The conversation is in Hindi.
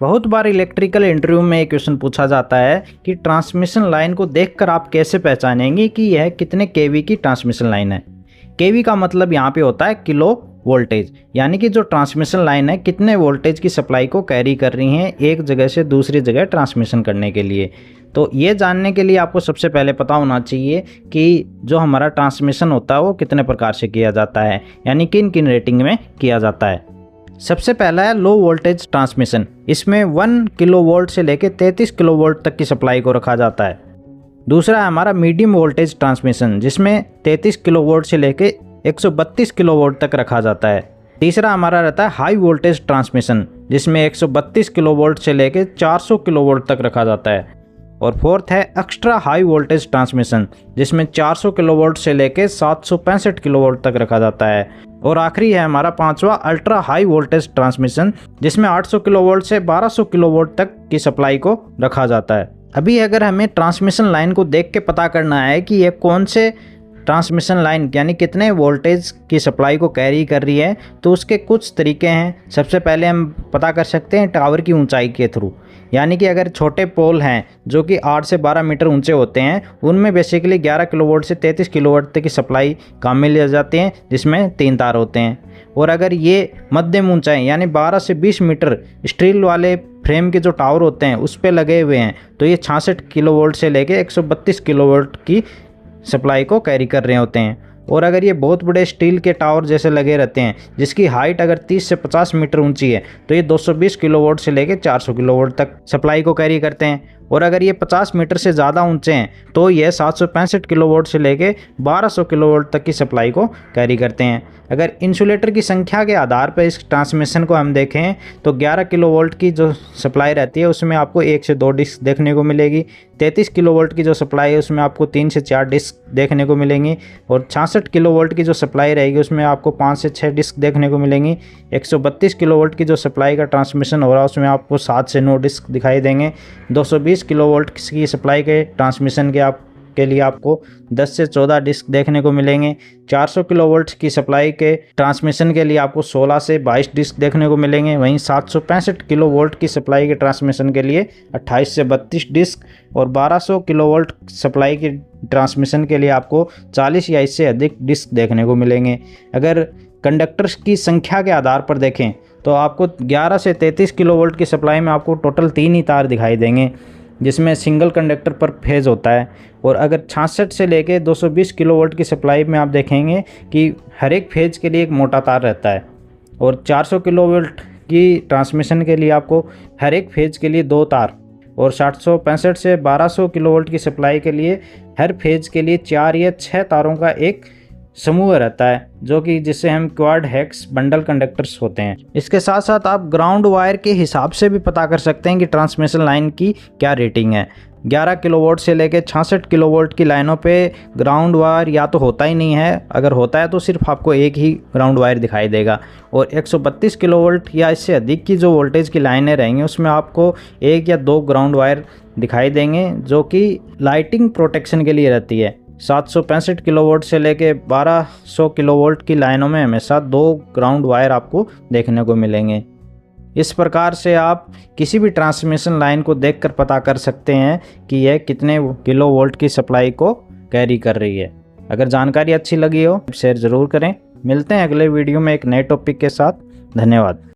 बहुत बार इलेक्ट्रिकल इंटरव्यू में एक क्वेश्चन पूछा जाता है कि ट्रांसमिशन लाइन को देखकर आप कैसे पहचानेंगे कि यह कितने केवी की ट्रांसमिशन लाइन है। केवी का मतलब यहाँ पे होता है किलो वोल्टेज, यानी कि जो ट्रांसमिशन लाइन है कितने वोल्टेज की सप्लाई को कैरी कर रही है एक जगह से दूसरी जगह ट्रांसमिशन करने के लिए। तो ये जानने के लिए आपको सबसे पहले पता होना चाहिए कि जो हमारा ट्रांसमिशन होता है वो कितने प्रकार से किया जाता है, यानी किन किन रेटिंग में किया जाता है। सबसे पहला है लो वोल्टेज ट्रांसमिशन। इसमें 1 किलो वोल्ट से लेकर 33 किलो वोल्ट तक की सप्लाई को रखा जाता है। दूसरा है हमारा मीडियम वोल्टेज ट्रांसमिशन, जिसमें 33 किलो वोल्ट से लेकर 132 किलो वोल्ट तक रखा जाता है। तीसरा हमारा रहता है हाई वोल्टेज ट्रांसमिशन, जिसमें 132 किलो वोल्ट से लेकर 400 किलो वोल्ट तक रखा जाता है। और फोर्थ है एक्स्ट्रा हाई वोल्टेज ट्रांसमिशन, जिसमें 400 किलो वोल्ट से लेकर 765 किलो वोल्ट तक रखा जाता है। और आखिरी है हमारा पांचवा अल्ट्रा हाई वोल्टेज ट्रांसमिशन, जिसमें 800 किलो वोल्ट से 1200 किलो वोल्ट तक की सप्लाई को रखा जाता है। अभी अगर हमें ट्रांसमिशन लाइन को देख के पता करना है कि ये कौन से ट्रांसमिशन लाइन यानी कितने वोल्टेज की सप्लाई को कैरी कर रही है, तो उसके कुछ तरीके हैं। सबसे पहले हम पता कर सकते हैं टावर की ऊंचाई के थ्रू, यानी कि अगर छोटे पोल हैं जो कि 8 से 12 मीटर ऊंचे होते हैं, उनमें बेसिकली 11 किलोवाट से 33 किलोवाट तक की सप्लाई काम में ले जाती है, जिसमें 3 तार होते हैं। और अगर ये मध्यम ऊंचाई यानी 12 से 20 मीटर स्टील वाले फ्रेम के जो टावर होते हैं उस पर लगे हुए हैं, तो ये 66 किलोवाट से लेकर 132 किलोवाट की सप्लाई को कैरी कर रहे होते हैं। और अगर ये बहुत बड़े स्टील के टावर जैसे लगे रहते हैं जिसकी हाइट अगर 30 से 50 मीटर ऊंची है, तो ये 220 किलोवाट से लेकर 400 किलोवाट तक सप्लाई को कैरी करते हैं। और अगर ये 50 मीटर से ज़्यादा ऊंचे हैं तो ये 765 किलोवाट से लेकर 1200 किलोवाट तक की सप्लाई को कैरी करते हैं। अगर इंसुलेटर की संख्या के आधार पर इस ट्रांसमिशन को हम देखें तो 11 किलोवाट की जो सप्लाई रहती है उसमें आपको 1 से 2 डिस्क देखने को मिलेगी। 33 किलोवाट की जो सप्लाई है उसमें आपको 3 से 4 डिस्क देखने को मिलेंगी। और 66 किलोवाट की जो सप्लाई रहेगी उसमें आपको 5 से 6 डिस्क देखने को मिलेंगी। 132 किलोवाट की जो सप्लाई का ट्रांसमिशन हो रहा है उसमें आपको 7 से 9 डिस्क दिखाई देंगे। 220 किलोवाट की सप्लाई के ट्रांसमिशन के लिए आपको 10 से 14 डिस्क देखने को मिलेंगे। 400 किलोवाट की सप्लाई के ट्रांसमिशन के लिए आपको 16 से 22 डिस्क देखने को मिलेंगे। वहीं 765 किलोवाट की सप्लाई के ट्रांसमिशन के लिए 28 से 32 डिस्क और 1200 किलोवाट सप्लाई की ट्रांसमिशन के लिए आपको 40 या इससे अधिक डिस्क देखने को मिलेंगे। अगर कंडक्टर्स की संख्या के आधार पर देखें तो आपको 11 से 33 किलोवाट की सप्लाई में आपको टोटल 3 ही तार दिखाई देंगे, जिसमें सिंगल कंडक्टर पर फेज होता है। और अगर 66 से लेकर 220 किलोवाट की सप्लाई में आप देखेंगे कि हर एक फेज के लिए एक मोटा तार रहता है। और 400 किलोवाट की ट्रांसमिशन के लिए आपको हर एक फेज के लिए 2 तार। और 765 से 1200 किलोवाट की सप्लाई के लिए हर फेज के लिए 4 या 6 तारों का एक समूह रहता है, जो कि जिससे हम क्वाड हेक्स बंडल कंडक्टर्स होते हैं। इसके साथ साथ आप ग्राउंड वायर के हिसाब से भी पता कर सकते हैं कि ट्रांसमिशन लाइन की क्या रेटिंग है। 11 किलोवाट से लेकर 66 किलोवाट की लाइनों पे ग्राउंड वायर या तो होता ही नहीं है, अगर होता है तो सिर्फ आपको एक ही ग्राउंड वायर दिखाई देगा। और 132 किलोवाट या इससे अधिक की जो वोल्टेज की लाइनें रहेंगी उसमें आपको 1 या 2 ग्राउंड वायर दिखाई देंगे, जो कि लाइटिंग प्रोटेक्शन के लिए रहती है। 765 किलोवाट से लेके 1200 किलोवाट की लाइनों में हमेशा 2 ग्राउंड वायर आपको देखने को मिलेंगे। इस प्रकार से आप किसी भी ट्रांसमिशन लाइन को देखकर पता कर सकते हैं कि यह कितने किलोवाट की सप्लाई को कैरी कर रही है। अगर जानकारी अच्छी लगी हो शेयर ज़रूर करें। मिलते हैं अगले वीडियो में एक नए टॉपिक के साथ। धन्यवाद।